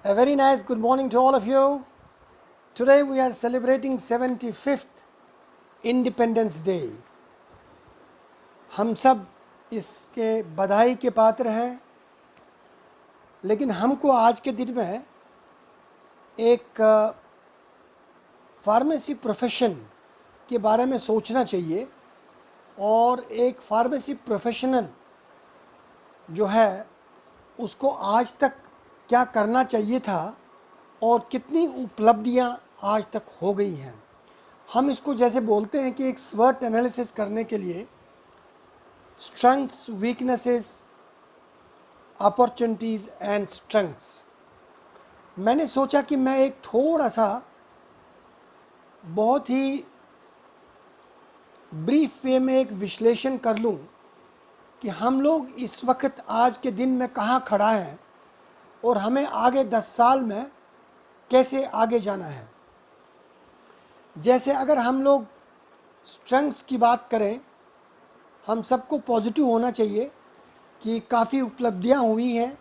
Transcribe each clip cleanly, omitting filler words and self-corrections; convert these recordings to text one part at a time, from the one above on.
A very nice good morning to all of you. Today we are celebrating 75th Independence Day. हम सब इसके बधाई के पात्र हैं, लेकिन हमको आज के दिन में एक फार्मेसी प्रोफेशन के बारे में सोचना चाहिए और एक फार्मेसी प्रोफेशनल जो है उसको आज तक क्या करना चाहिए था और कितनी उपलब्धियां आज तक हो गई हैं। हम इसको जैसे बोलते हैं कि एक स्वॉट एनालिसिस करने के लिए strengths, weaknesses, opportunities and strengths, मैंने सोचा कि मैं एक थोड़ा सा बहुत ही ब्रीफ वे में एक विश्लेषण कर लूं कि हम लोग इस वक्त आज के दिन में कहाँ खड़ा है और हमें आगे 10 साल में कैसे आगे जाना है। जैसे अगर हम लोग स्ट्रेंथ्स की बात करें, हम सबको पॉजिटिव होना चाहिए कि काफ़ी उपलब्धियां हुई हैं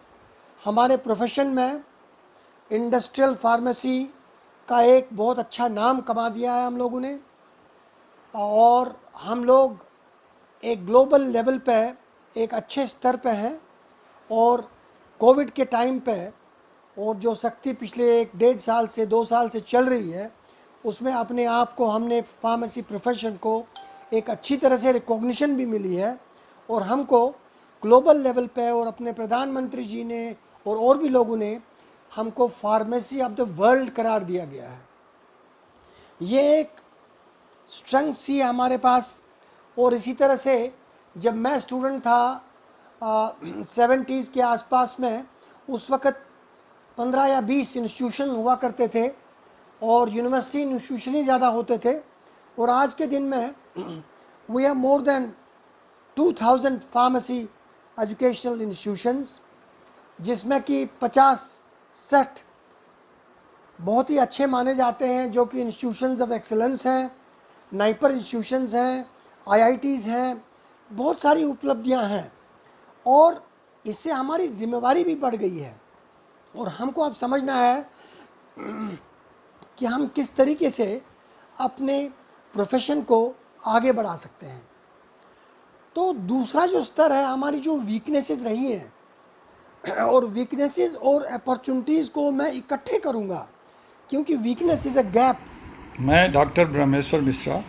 हमारे प्रोफेशन में। इंडस्ट्रियल फार्मेसी का एक बहुत अच्छा नाम कमा दिया है हम लोगों ने और हम लोग एक ग्लोबल लेवल पे एक अच्छे स्तर पे हैं। और कोविड के टाइम पे और जो सख्ती पिछले 1-1.5 साल से 2 साल से चल रही है, उसमें अपने आप को हमने फार्मेसी प्रोफेशन को एक अच्छी तरह से रिकॉग्निशन भी मिली है और हमको ग्लोबल लेवल पे और अपने प्रधानमंत्री जी ने और भी लोगों ने हमको फार्मेसी ऑफ द वर्ल्ड करार दिया गया है। ये एक स्ट्रेंथ सी है हमारे पास। और इसी तरह से जब मैं स्टूडेंट था 70s के आसपास में, उस वक़्त 15 या 20 इंस्टीट्यूशन हुआ करते थे और यूनिवर्सिटी इंस्टीट्यूशन ही ज़्यादा होते थे। और आज के दिन में we have more than 2000 pharmacy educational institutions, जिसमें कि 50-60 बहुत ही अच्छे माने जाते हैं जो कि इंस्टीट्यूशंस ऑफ एक्सेलेंस हैं, नाइपर इंस्टीट्यूशंस हैं, आईआईटीज़ हैं, बहुत सारी उपलब्धियां हैं। और इससे हमारी जिम्मेवारी भी बढ़ गई है और हमको अब समझना है कि हम किस तरीके से अपने प्रोफेशन को आगे बढ़ा सकते हैं। तो दूसरा जो स्तर है, हमारी जो वीकनेसेस रही हैं और वीकनेसेस और अपॉर्चुनिटीज़ को मैं इकट्ठे करूंगा, क्योंकि वीकनेस इज़ अ गैप। मैं डॉक्टर ब्रह्मेश्वर मिश्रा,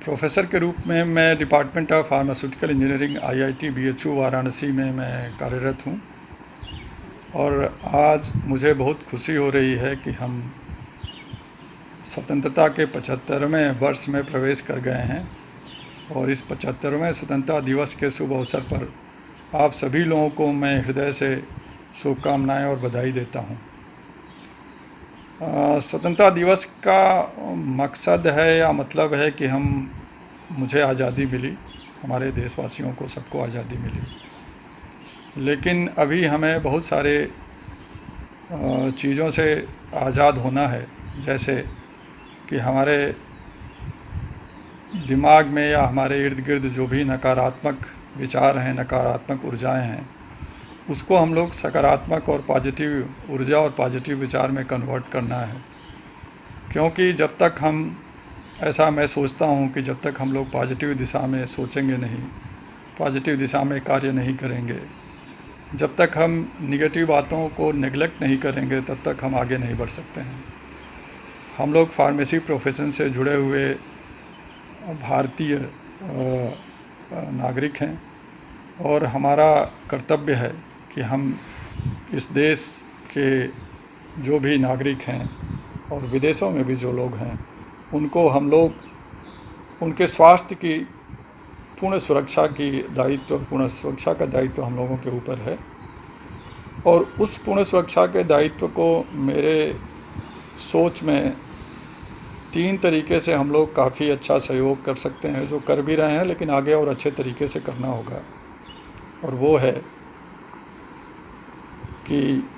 प्रोफेसर के रूप में मैं department of pharmaceutical engineering IIT BHU Varanasi में मैं कार्यरत हूँ। और आज मुझे बहुत खुशी हो रही है कि हम स्वतंत्रता के 75वें वर्ष में प्रवेश कर गए हैं और इस 75वें स्वतंत्रता दिवस के शुभ अवसर पर आप सभी लोगों को मैं हृदय से शुभकामनाएं और बधाई देता हूँ। स्वतंत्रता दिवस का मकसद है या मतलब है कि मुझे आज़ादी मिली, हमारे देशवासियों को सबको आज़ादी मिली, लेकिन अभी हमें बहुत सारे चीज़ों से आज़ाद होना है। जैसे कि हमारे दिमाग में या हमारे इर्द गिर्द जो भी नकारात्मक विचार हैं, नकारात्मक ऊर्जाएं हैं, उसको हम लोग सकारात्मक और पॉजिटिव ऊर्जा और पॉजिटिव विचार में कन्वर्ट करना है। क्योंकि जब तक हम ऐसा मैं सोचता हूँ कि जब तक हम लोग पॉजिटिव दिशा में सोचेंगे नहीं, पॉजिटिव दिशा में कार्य नहीं करेंगे, जब तक हम निगेटिव बातों को नेगलेक्ट नहीं करेंगे, तब तक हम आगे नहीं बढ़ सकते हैं। हम लोग फार्मेसी प्रोफेशन से जुड़े हुए भारतीय नागरिक हैं और हमारा कर्तव्य है कि हम इस देश के जो भी नागरिक हैं और विदेशों में भी जो लोग हैं, उनको हम लोग उनके स्वास्थ्य की पूर्ण सुरक्षा का दायित्व हम लोगों के ऊपर है। और उस पूर्ण सुरक्षा के दायित्व को मेरे सोच में 3 तरीके से हम लोग काफ़ी अच्छा सहयोग कर सकते हैं, जो कर भी रहे हैं, लेकिन आगे और अच्छे तरीके से करना होगा। और वो है कि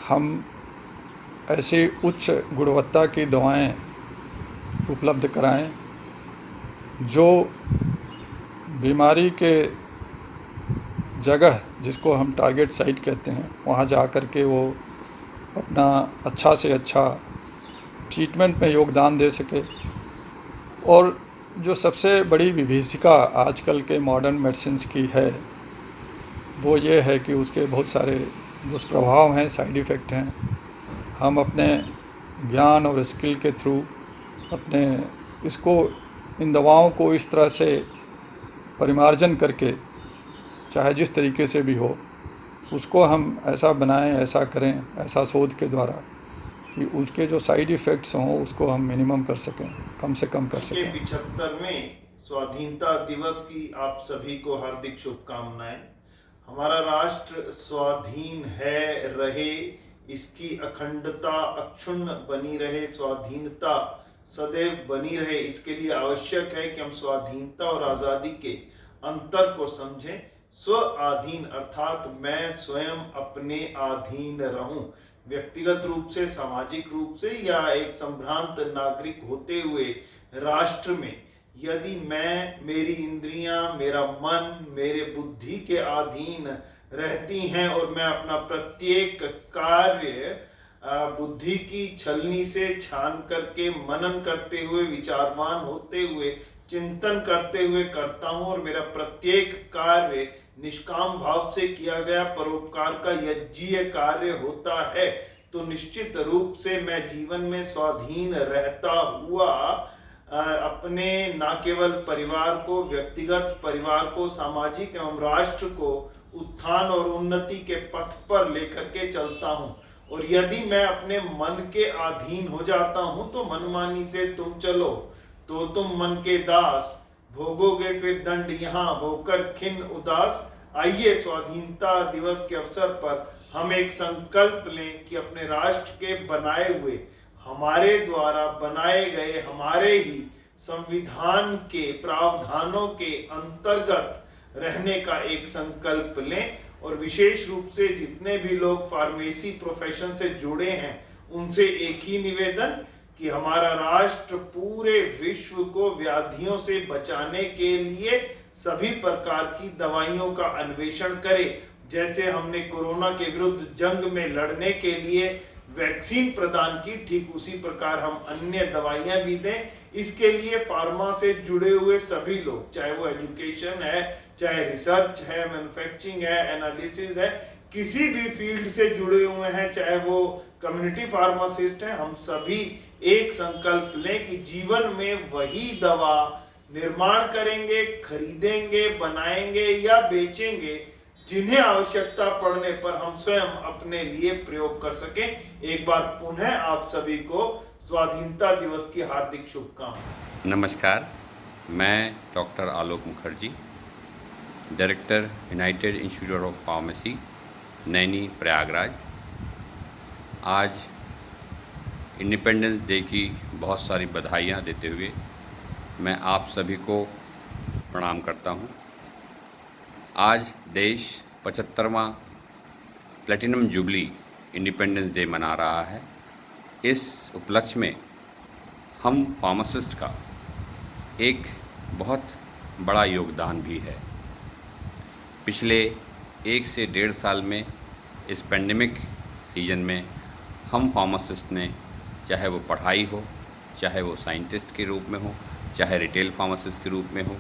हम ऐसी उच्च गुणवत्ता की दवाएं उपलब्ध कराएं जो बीमारी के जगह, जिसको हम टारगेट साइट कहते हैं, वहाँ जा कर के वो अपना अच्छा से अच्छा ट्रीटमेंट में योगदान दे सके। और जो सबसे बड़ी विभीषिका आजकल के मॉडर्न मेडिसिन्स की है वो ये है कि उसके बहुत सारे दुष्प्रभाव हैं, साइड इफ़ेक्ट हैं। हम अपने ज्ञान और स्किल के थ्रू अपने इन दवाओं को इस तरह से परिमार्जन करके, चाहे जिस तरीके से भी हो, उसको हम ऐसा बनाएं, ऐसा करें, ऐसा शोध के द्वारा कि उसके जो साइड इफ़ेक्ट्स हों उसको हम मिनिमम कर सकें, कम से कम कर सकें। 75वें स्वाधीनता दिवस की आप सभी को हार्दिक शुभकामनाएं। हमारा राष्ट्र स्वाधीन है, रहे, इसकी अखंडता अक्षुण्ण बनी रहे, स्वाधीनता सदैव बनी रहे, इसके लिए आवश्यक है कि हम स्वाधीनता और आजादी के अंतर को समझें। स्व अधीन अर्थात मैं स्वयं अपने अधीन रहूं, व्यक्तिगत रूप से, सामाजिक रूप से, या एक संभ्रांत नागरिक होते हुए राष्ट्र में यदि मेरी इंद्रियां, मेरा मन, मेरे बुद्धि के अधीन रहती हैं और मैं अपना प्रत्येक कार्य बुद्धि की छलनी से छान करके, मनन करते हुए, विचारवान होते हुए, चिंतन करते हुए करता हूं और मेरा प्रत्येक कार्य निष्काम भाव से किया गया परोपकार का यज्ञीय कार्य होता है, तो निश्चित रूप से मैं जीवन में स्वाधीन रहता हुआ अपने न केवल परिवार को, व्यक्तिगत परिवार को, सामाजिक एवं राष्ट्र को उत्थान और उन्नति के पथ पर लेकर के चलता हूं। और यदि मैं अपने मन के अधीन हो जाता हूं तो मनमानी से तुम चलो तो तुम मन के दास, भोगोगे फिर दंड यहाँ होकर खिन्न उदास। आइए स्वाधीनता दिवस के अवसर पर हम एक संकल्प लें कि अपने राष्ट्र के बनाए हुए, हमारे द्वारा बनाए गए, हमारे ही संविधान के प्रावधानों के अंतर्गत रहने का एक संकल्प लें। और विशेष रूप से जितने भी लोग फार्मेसी प्रोफेशन से जुड़े हैं उनसे एक ही निवेदन कि हमारा राष्ट्र पूरे विश्व को व्याधियों से बचाने के लिए सभी प्रकार की दवाइयों का अन्वेषण करे। जैसे हमने कोरोना के विरुद्ध जंग में लड़ने के लिए वैक्सीन प्रदान की, ठीक उसी प्रकार हम अन्य दवाइयां भी दें। इसके लिए फार्मा से जुड़े हुए सभी लोग, चाहे वो एजुकेशन है, चाहे रिसर्च है, मैन्युफैक्चरिंग है, एनालिसिस है, किसी भी फील्ड से जुड़े हुए हैं, चाहे वो कम्युनिटी फार्मासिस्ट हैं, हम सभी एक संकल्प लें कि जीवन में वही दवा निर्माण करेंगे, खरीदेंगे, बनाएंगे या बेचेंगे जिन्हें आवश्यकता पड़ने पर हम स्वयं अपने लिए प्रयोग कर सकें। एक बार पुनः आप सभी को स्वाधीनता दिवस की हार्दिक शुभकामनाएं। नमस्कार, मैं doctor Alok Mukherjee, director United institute of pharmacy, Naini, Prayagraj. आज इंडिपेंडेंस डे की बहुत सारी बधाइयाँ देते हुए मैं आप सभी को प्रणाम करता हूँ। आज देश 75वां प्लेटिनम जुबली इंडिपेंडेंस डे मना रहा है। इस उपलक्ष्य में हम फार्मासिस्ट का एक बहुत बड़ा योगदान भी है। पिछले 1 से 1.5 साल में इस पेंडेमिक सीजन में हम फार्मासिस्ट ने, चाहे वो पढ़ाई हो, चाहे वो साइंटिस्ट के रूप में हो, चाहे रिटेल फार्मासिस्ट के रूप में हो,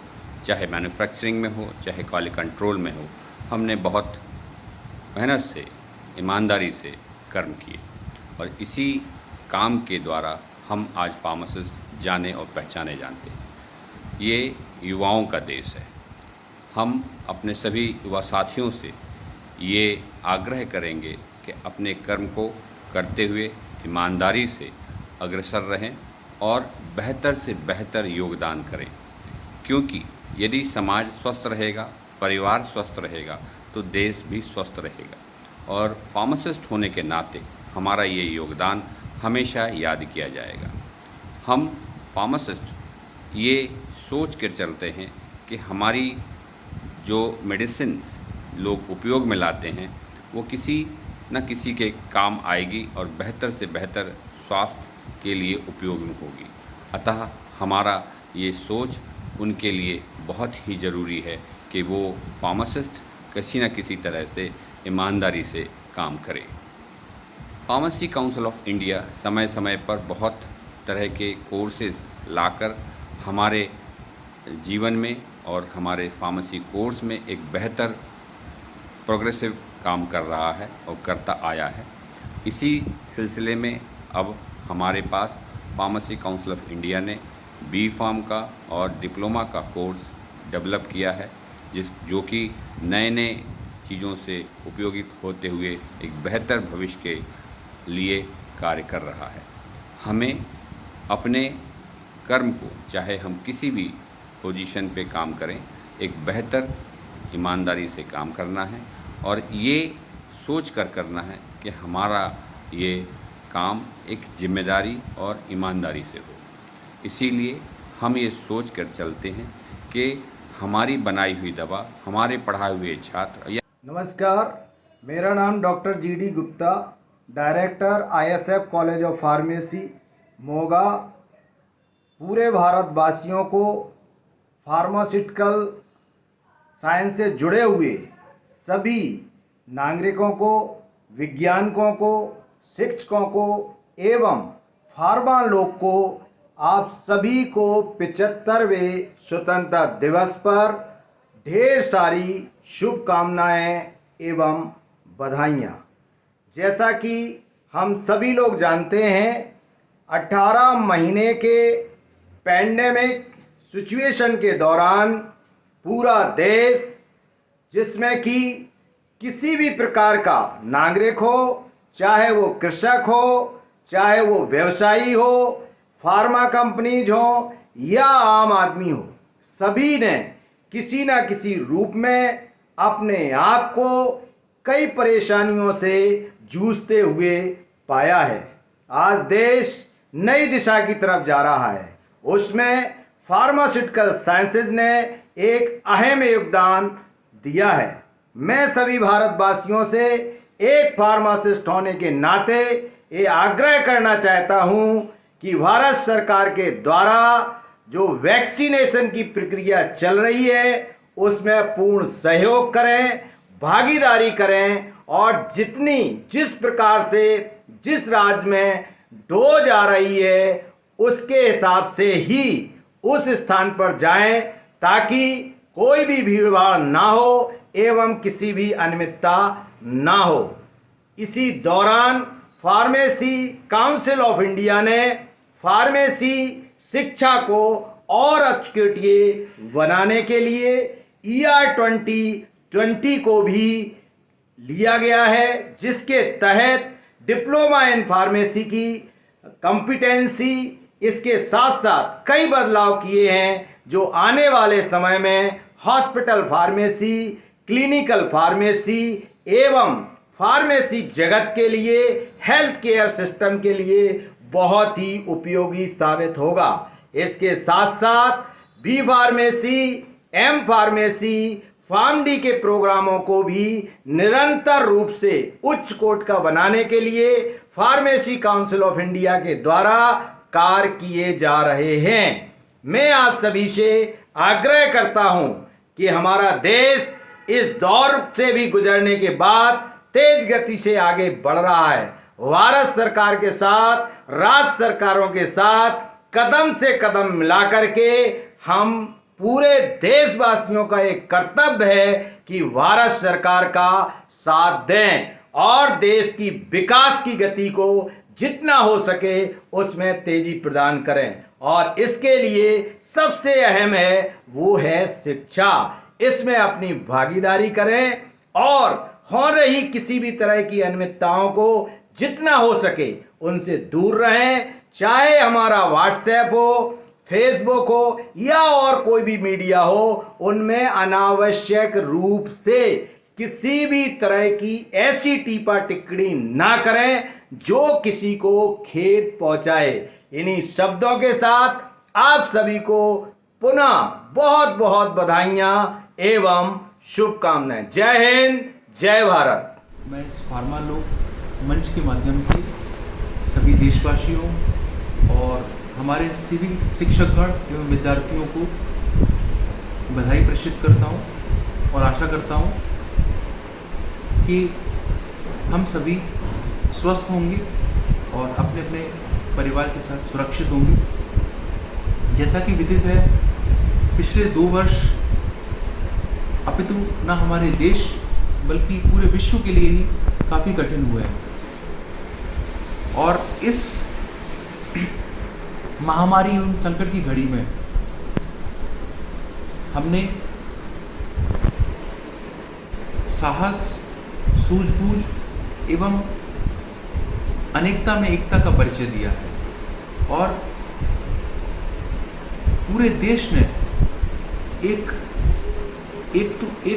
चाहे मैन्युफैक्चरिंग में हो, चाहे क्वालिटी कंट्रोल में हो, हमने बहुत मेहनत से, ईमानदारी से कर्म किए और इसी काम के द्वारा हम आज फार्मासिस्ट जाने और पहचाने जानते हैं। ये युवाओं का देश है। हम अपने सभी युवा साथियों से ये आग्रह करेंगे कि अपने कर्म को करते हुए ईमानदारी से अग्रसर रहें और बेहतर से बेहतर योगदान करें, क्योंकि यदि समाज स्वस्थ रहेगा, परिवार स्वस्थ रहेगा तो देश भी स्वस्थ रहेगा। और फार्मासिस्ट होने के नाते हमारा ये योगदान हमेशा याद किया जाएगा। हम फार्मासिस्ट ये सोच कर चलते हैं कि हमारी जो मेडिसिन लोग उपयोग में लाते हैं वो किसी न किसी के काम आएगी और बेहतर से बेहतर स्वास्थ्य के लिए उपयोग में होगी। अतः हमारा ये सोच उनके लिए बहुत ही ज़रूरी है कि वो फार्मासिस्ट किसी न किसी तरह से ईमानदारी से काम करे। फार्मेसी काउंसिल ऑफ इंडिया समय समय पर बहुत तरह के कोर्सेज लाकर हमारे जीवन में और हमारे फार्मेसी कोर्स में एक बेहतर प्रोग्रेसिव काम कर रहा है और करता आया है। इसी सिलसिले में अब हमारे पास फार्मेसी काउंसिल ऑफ इंडिया ने बी फार्म का और डिप्लोमा का कोर्स डेवलप किया है, जो कि नए नए चीज़ों से उपयोगित होते हुए एक बेहतर भविष्य के लिए कार्य कर रहा है। हमें अपने कर्म को, चाहे हम किसी भी पोजीशन पे काम करें, एक बेहतर ईमानदारी से काम करना है और ये सोच कर करना है कि हमारा ये काम एक जिम्मेदारी और ईमानदारी से हो। इसीलिए हम ये सोच कर चलते हैं कि हमारी बनाई हुई दवा हमारे पढ़ाए हुए छात्र या नमस्कार, मेरा नाम doctor GD Gupta, director ISF college of pharmacy Moga. पूरे भारतवासियों को फार्मास्यूटिकल साइंस से जुड़े हुए सभी नागरिकों को, वैज्ञानिकों को, शिक्षकों को एवं फार्मा लोग को, आप सभी को 75वें स्वतंत्रता दिवस पर ढेर सारी शुभकामनाएं एवं बधाइयाँ। जैसा कि हम सभी लोग जानते हैं, 18 महीने के पैंडेमिक सिचुएशन के दौरान पूरा देश, जिसमें कि किसी भी प्रकार का नागरिक हो, चाहे वो कृषक हो, चाहे वो व्यवसायी हो, फार्मा कंपनीज हो या आम आदमी हो, सभी ने किसी न किसी रूप में अपने आप को कई परेशानियों से जूझते हुए पाया है। आज देश नई दिशा की तरफ जा रहा है, उसमें फार्मास्यूटिकल साइंसेज ने एक अहम योगदान दिया है। मैं सभी भारतवासियों से एक फार्मासिस्ट होने के नाते ये आग्रह करना चाहता हूँ कि भारत सरकार के द्वारा जो वैक्सीनेशन की प्रक्रिया चल रही है उसमें पूर्ण सहयोग करें, भागीदारी करें और जिस प्रकार से जिस राज्य में डोज आ रही है उसके हिसाब से ही उस स्थान पर जाएं, ताकि कोई भी भीड़भाड़ ना हो एवं किसी भी अनियमितता ना हो। इसी दौरान फार्मेसी काउंसिल ऑफ इंडिया ने फार्मेसी शिक्षा को और अच्छे बनाने के लिए ER 2020 को भी लिया गया है, जिसके तहत डिप्लोमा इन फार्मेसी की कॉम्पिटेंसी, इसके साथ साथ कई बदलाव किए हैं जो आने वाले समय में हॉस्पिटल फार्मेसी, क्लिनिकल फार्मेसी एवं फार्मेसी जगत के लिए, हेल्थ केयर सिस्टम के लिए बहुत ही उपयोगी साबित होगा। इसके साथ साथ B pharmacy, M pharmacy, PharmD के प्रोग्रामों को भी निरंतर रूप से उच्च कोटि का बनाने के लिए फार्मेसी काउंसिल ऑफ इंडिया के द्वारा कार्य किए जा रहे हैं। मैं आप सभी से आग्रह करता हूं कि हमारा देश इस दौर से भी गुजरने के बाद तेज गति से आगे बढ़ रहा है। भारत सरकार के साथ, राज्य सरकारों के साथ कदम से कदम मिला करके हम पूरे देशवासियों का एक कर्तव्य है कि भारत सरकार का साथ दें और देश की विकास की गति को जितना हो सके उसमें तेजी प्रदान करें। और इसके लिए सबसे अहम है वो है शिक्षा। इसमें अपनी भागीदारी करें और हो रही किसी भी तरह की अनियमितताओं को जितना हो सके उनसे दूर रहें। चाहे हमारा व्हाट्सएप हो, फेसबुक हो या और कोई भी मीडिया हो, उनमें अनावश्यक रूप से किसी भी तरह की ऐसी टीपा टिप्पणी ना करें जो किसी को खेद पहुंचाए। इन्हीं शब्दों के साथ आप सभी को पुनः बहुत बहुत बधाइयाँ एवं शुभकामनाएं। जय हिंद, जय भारत। मैं इस फार्मा लोग मंच के माध्यम से सभी देशवासियों और हमारे सभी शिक्षकगण एवं विद्यार्थियों को बधाई प्रेषित करता हूं और आशा करता हूं कि हम सभी स्वस्थ होंगे और अपने अपने परिवार के साथ सुरक्षित होंगे। जैसा कि विदित है, पिछले 2 वर्ष अपितु न हमारे देश बल्कि पूरे विश्व के लिए ही काफ़ी कठिन हुए हैं और इस महामारी एवं संकट की घड़ी में हमने साहस, सूझबूझ एवं अनेकता में एकता का परिचय दिया है और पूरे देश ने एक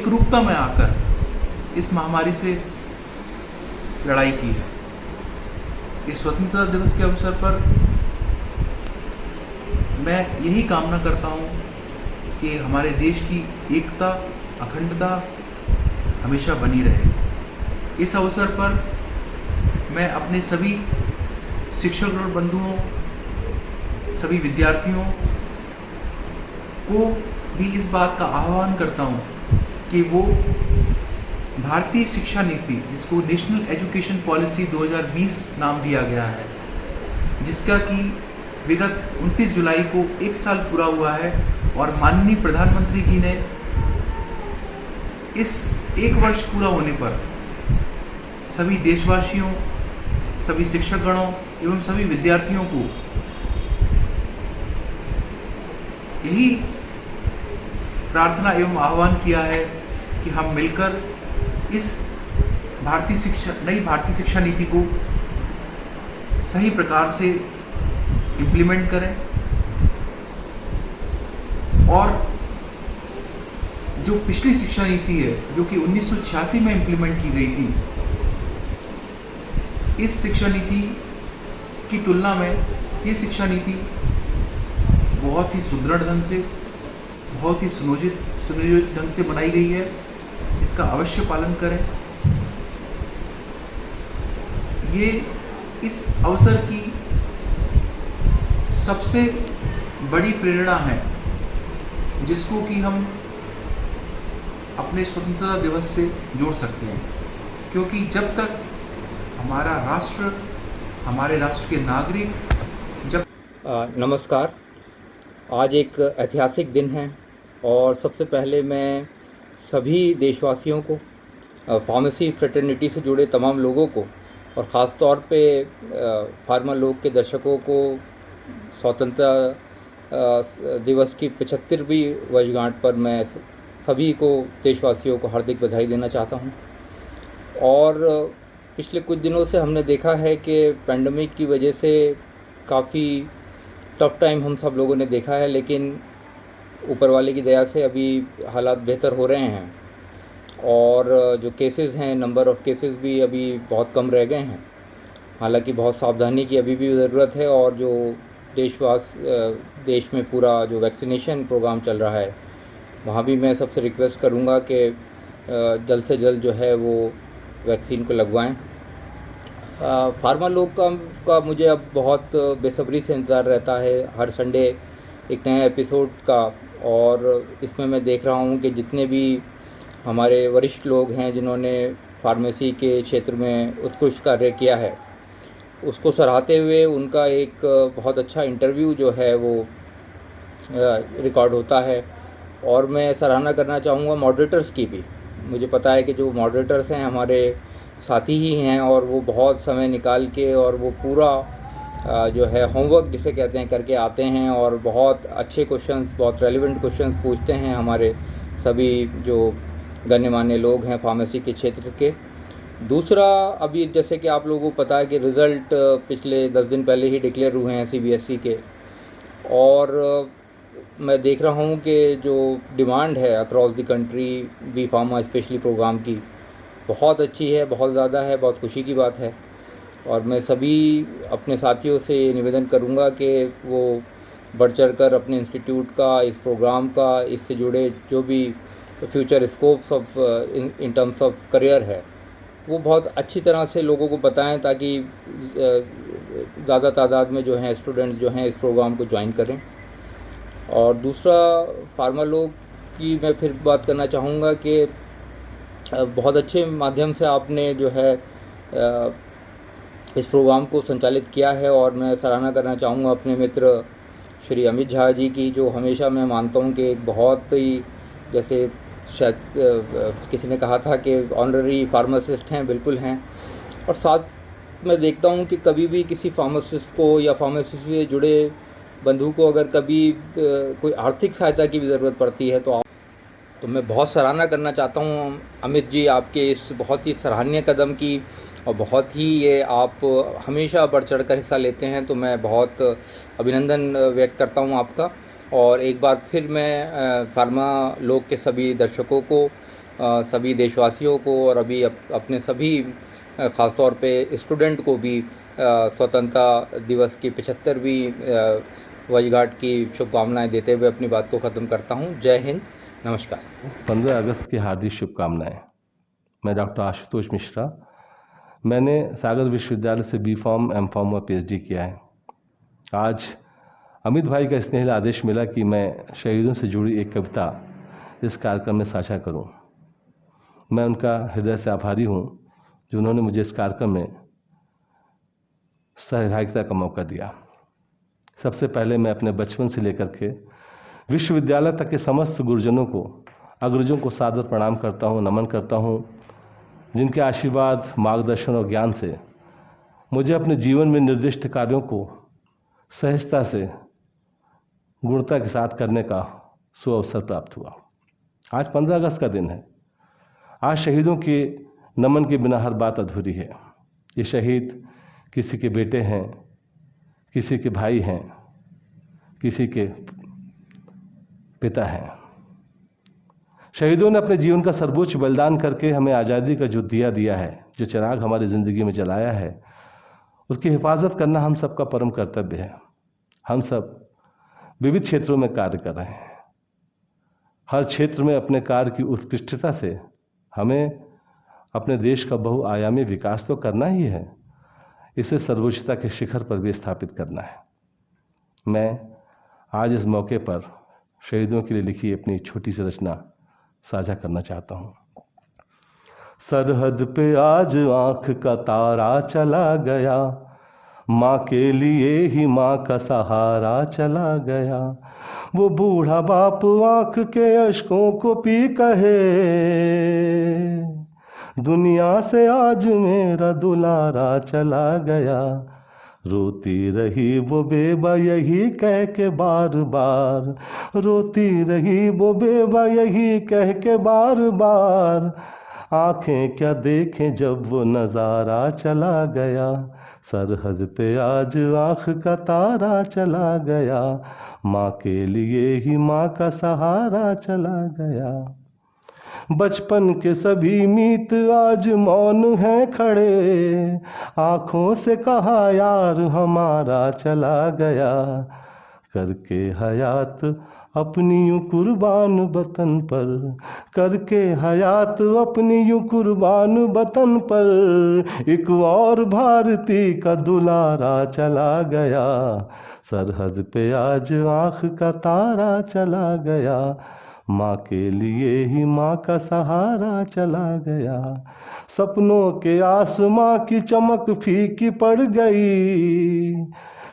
रूपता में आकर इस महामारी से लड़ाई की है। इस स्वतंत्रता दिवस के अवसर पर मैं यही कामना करता हूँ कि हमारे देश की एकता, अखंडता हमेशा बनी रहे। इस अवसर पर मैं अपने सभी शिक्षक और बंधुओं, सभी विद्यार्थियों को भी इस बात का आह्वान करता हूँ कि वो भारतीय शिक्षा नीति, जिसको नेशनल एजुकेशन पॉलिसी 2020 नाम दिया गया है, जिसका कि विगत 29 जुलाई को 1 साल पूरा हुआ है और माननीय प्रधानमंत्री जी ने इस 1 वर्ष पूरा होने पर सभी देशवासियों, सभी शिक्षकगणों एवं सभी विद्यार्थियों को यही प्रार्थना एवं आह्वान किया है कि हम मिलकर इस नई भारतीय शिक्षा नीति को सही प्रकार से इम्प्लीमेंट करें और जो पिछली शिक्षा नीति है, जो कि 1986 में इम्प्लीमेंट की गई थी, इस शिक्षा नीति की तुलना में ये शिक्षा नीति बहुत ही सुदृढ़ ढंग से, बहुत ही सुनियोजित ढंग से बनाई गई है। इसका अवश्य पालन करें। ये इस अवसर की सबसे बड़ी प्रेरणा है, जिसको कि हम अपने स्वतंत्रता दिवस से जोड़ सकते हैं, क्योंकि जब तक हमारा राष्ट्र, हमारे राष्ट्र के नागरिक जब नमस्कार। आज एक ऐतिहासिक दिन है और सबसे पहले मैं सभी देशवासियों को, फार्मेसी फ्रेटर्निटी से जुड़े तमाम लोगों को और ख़ास तौर पे फार्मा लोग के दर्शकों को स्वतंत्रता दिवस की 75वीं वर्षगांठ पर मैं सभी को, देशवासियों को हार्दिक बधाई देना चाहता हूं। और पिछले कुछ दिनों से हमने देखा है कि पैंडेमिक की वजह से काफ़ी टफ टाइम हम सब लोगों ने देखा है, लेकिन ऊपर वाले की दया से अभी हालात बेहतर हो रहे हैं और जो केसेस हैं, नंबर ऑफ़ केसेस भी अभी बहुत कम रह गए हैं। हालांकि बहुत सावधानी की अभी भी ज़रूरत है और जो देश में पूरा जो वैक्सीनेशन प्रोग्राम चल रहा है, वहाँ भी मैं सबसे रिक्वेस्ट करूँगा कि जल्द से जल्द जो है वो वैक्सीन को लगवाएं। फार्मा लोग का मुझे अब बहुत बेसब्री से इंतज़ार रहता है हर संडे एक नया एपिसोड का, और इसमें मैं देख रहा हूँ कि जितने भी हमारे वरिष्ठ लोग हैं जिन्होंने फार्मेसी के क्षेत्र में उत्कृष्ट कार्य किया है, उसको सराहते हुए उनका एक बहुत अच्छा इंटरव्यू जो है वो रिकॉर्ड होता है। और मैं सराहना करना चाहूँगा मॉडरेटर्स की भी। मुझे पता है कि जो मॉडरेटर्स हैं हमारे साथी ही हैं और वो बहुत समय निकाल के और वो पूरा जो है होमवर्क जिसे कहते हैं करके आते हैं और बहुत अच्छे क्वेश्चंस, बहुत रेलेवेंट क्वेश्चंस पूछते हैं हमारे सभी जो गण्यमान्य लोग हैं फार्मेसी के क्षेत्र के। दूसरा, अभी जैसे कि आप लोगों को पता है कि रिज़ल्ट पिछले 10 दिन पहले ही डिक्लेयर हुए हैं CBSE के, और मैं देख रहा हूँ कि जो डिमांड है across the country B pharma specially program की बहुत अच्छी है, बहुत ज़्यादा है, बहुत खुशी की बात है। और मैं सभी अपने साथियों से निवेदन करूँगा कि वो बढ़ चढ़ कर अपने इंस्टीट्यूट का, इस प्रोग्राम का, इससे जुड़े जो भी future scopes of in terms of career है वो बहुत अच्छी तरह से लोगों को बताएं, ताकि ज़्यादा तादाद में जो हैं स्टूडेंट जो हैं इस प्रोग्राम को ज्वाइन करें। और दूसरा, फार्मा लोग की मैं फिर बात करना चाहूँगा कि बहुत अच्छे माध्यम से आपने जो है इस प्रोग्राम को संचालित किया है। और मैं सराहना करना चाहूँगा अपने मित्र श्री अमित झा जी की, जो हमेशा मैं मानता हूँ कि एक बहुत ही, जैसे शायद किसी ने कहा था कि ऑनररी फार्मासिस्ट हैं, बिल्कुल हैं। और साथ मैं देखता हूँ कि कभी भी किसी फार्मासिस्ट को या फार्मेसी से जुड़े बंधु को अगर कभी कोई आर्थिक सहायता की भी ज़रूरत पड़ती है तो मैं बहुत सराहना करना चाहता हूँ अमित जी आपके इस बहुत ही सराहनीय कदम की, और बहुत ही ये आप हमेशा बढ़ चढ़ कर हिस्सा लेते हैं, तो मैं बहुत अभिनंदन व्यक्त करता हूँ आपका। और एक बार फिर मैं फार्मा लोग के सभी दर्शकों को, सभी देशवासियों को, और अभी अपने सभी ख़ासतौर पे स्टूडेंट को भी स्वतंत्रता दिवस की 75वीं वर्षगांठ की शुभकामनाएं देते हुए अपनी बात को ख़त्म करता हूं। जय हिंद, नमस्कार। 15 अगस्त की हार्दिक शुभकामनाएं। मैं डॉक्टर आशुतोष मिश्रा, मैंने सागर विश्वविद्यालय से B.Pharm, M.Pharm और PhD किया है। आज अमित भाई का स्नेह आदेश मिला कि मैं शहीदों से जुड़ी एक कविता इस कार्यक्रम में साझा करूं। मैं उनका हृदय से आभारी हूं जो उन्होंने मुझे इस कार्यक्रम में सहभागिता का मौका दिया। सबसे पहले मैं अपने बचपन से लेकर के विश्वविद्यालय तक के समस्त गुरुजनों को, अग्रजों को सादर प्रणाम करता हूं, नमन करता हूं, जिनके आशीर्वाद, मार्गदर्शन और ज्ञान से मुझे अपने जीवन में निर्दिष्ट कार्यों को सहजता से, गुणता के साथ करने का सुअवसर प्राप्त हुआ। आज 15 अगस्त का दिन है। आज शहीदों के नमन के बिना हर बात अधूरी है। ये शहीद किसी के बेटे हैं, किसी के भाई हैं, किसी के पिता हैं। शहीदों ने अपने जीवन का सर्वोच्च बलिदान करके हमें आज़ादी का जो दिया दिया है, जो चिराग हमारी ज़िंदगी में जलाया है, उसकी हिफाजत करना हम सबका परम कर्तव्य है। हम सब विविध क्षेत्रों में कार्य कर रहे हैं। हर क्षेत्र में अपने कार्य की उत्कृष्टता से हमें अपने देश का बहुआयामी विकास तो करना ही है, इसे सर्वोच्चता के शिखर पर भी स्थापित करना है। मैं आज इस मौके पर शहीदों के लिए लिखी अपनी छोटी सी रचना साझा करना चाहता हूँ। सरहद पे आज आँख का तारा चला गया, माँ के लिए ही माँ का सहारा चला गया। वो बूढ़ा बाप आँख के अश्कों को पी कहे, दुनिया से आज मेरा दुलारा चला गया। रोती रही वो बेबा यही कह के बार बार, रोती रही वो बेबा यही कह के बार बार। आंखें क्या देखें जब वो नज़ारा चला गया, सरहद पे आज आँख का तारा चला गया। माँ के लिए ही माँ का सहारा चला गया। बचपन के सभी मीत आज मौन हैं खड़े, आँखों से कहा यार हमारा चला गया। करके हयात अपनी यूं कुर्बान वतन पर, करके हयात अपनी यूं कुर्बान वतन पर, एक और भारती का दुलारा चला गया। सरहद पे आज आँख का तारा चला गया, माँ के लिए ही माँ का सहारा चला गया। सपनों के आसमां की चमक फीकी पड़ गई,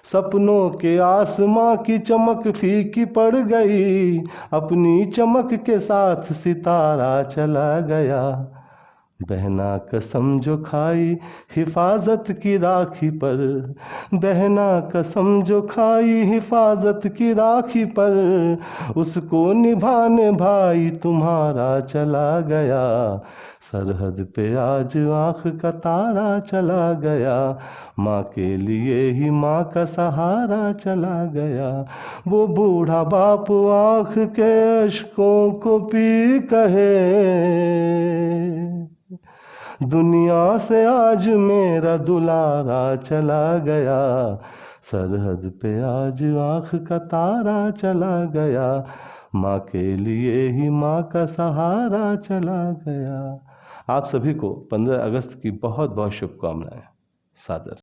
सपनों के आसमां की चमक फीकी पड़ गई। अपनी चमक के साथ सितारा चला गया। बहना कसम जो खाई हिफाजत की राखी पर, बहना कसम जो खाई हिफाजत की राखी पर, उसको निभाने भाई तुम्हारा चला गया। सरहद पे आज आँख का तारा चला गया, माँ के लिए ही माँ का सहारा चला गया। वो बूढ़ा बाप आँख के अश्कों को पी कहे, दुनिया से आज मेरा दुलारा चला गया। सरहद पे आज आँख का तारा चला गया, माँ के लिए ही माँ का सहारा चला गया। आप सभी को 15 अगस्त की बहुत बहुत शुभकामनाएं। सादर।